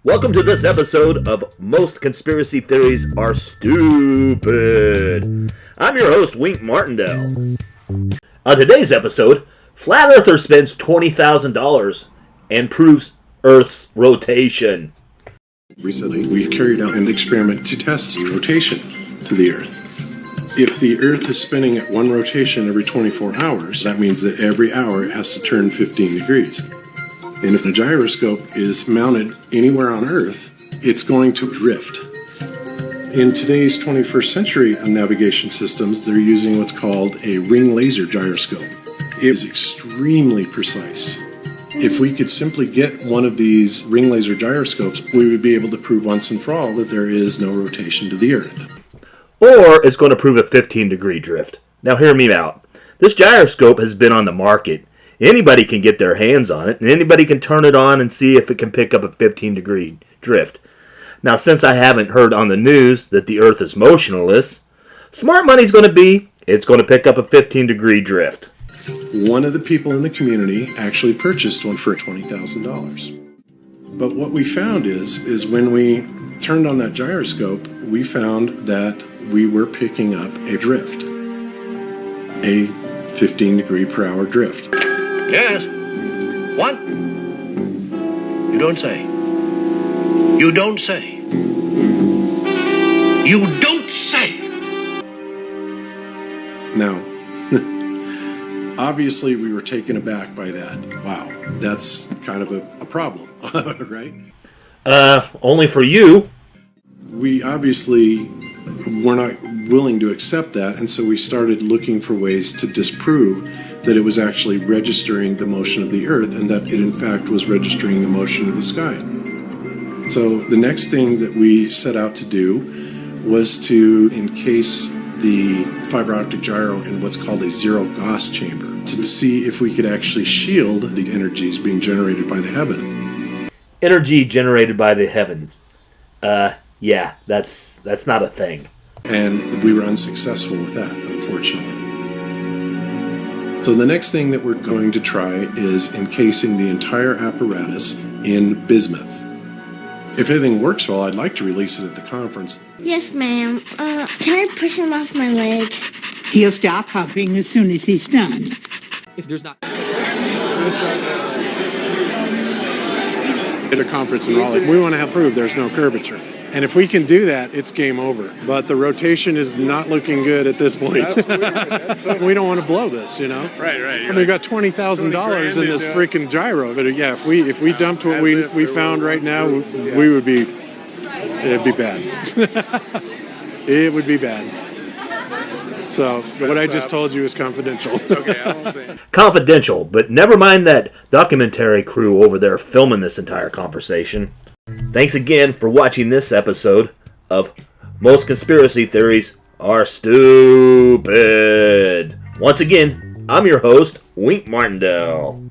Welcome to this episode of Most Conspiracy Theories Are Stupid. I'm your host, Wink Martindale. On today's episode, Flat Earther spends $20,000 and proves Earth's rotation. Recently, we carried out an experiment to test the rotation to the Earth. If the Earth is spinning at one rotation every 24 hours, that means that every hour it has to turn 15 degrees. And if the gyroscope is mounted anywhere on Earth, it's going to drift. In today's 21st century navigation systems, they're using what's called a ring laser gyroscope. It is extremely precise. If we could simply get one of these ring laser gyroscopes, we would be able to prove once and for all that there is no rotation to the Earth. Or it's going to prove a 15-degree drift. Now hear me out. This gyroscope has been on the market. Anybody can get their hands on it, and anybody can turn it on and see if it can pick up a 15-degree drift. Now, since I haven't heard on the news that the Earth is motionless, smart money's going to be, it's going to pick up a 15-degree drift. One of the people in the community actually purchased one for $20,000. But what we found is when we turned on that gyroscope, we found that we were picking up a drift, a 15 degree per hour drift. Yes. What? You don't say. You don't say. You don't say. Now, obviously we were taken aback by that. Wow, that's kind of a problem, right? Only for you. We obviously were not willing to accept that, and so we started looking for ways to disprove that it was actually registering the motion of the Earth and that it in fact was registering the motion of the sky. So the next thing that we set out to do was to encase the fiber optic gyro in what's called a zero Gauss chamber to see if we could actually shield the energies being generated by the heaven. Energy generated by the heavens. Yeah, that's not a thing. And we were unsuccessful with that, unfortunately. So the next thing that we're going to try is encasing the entire apparatus in bismuth. If everything works well, I'd like to release it at the conference. Yes, ma'am. Can I push him off my leg? He'll stop humping as soon as he's done. If there's not... At a conference in Raleigh, we want to have proof there's no curvature. And if we can do that, it's game over. But the rotation is not looking good at this point. That's weird. That's so We don't want to blow this, you know? Right. And we've got $20,000 in this freaking gyro. But yeah, if we dumped what we found right now, we would be, it'd be bad. It would be bad. So what I just told you is confidential. Okay, I won't say it. Confidential, but never mind that documentary crew over there filming this entire conversation. Thanks again for watching this episode of Most Conspiracy Theories Are Stupid. Once again, I'm your host, Wink Martindale.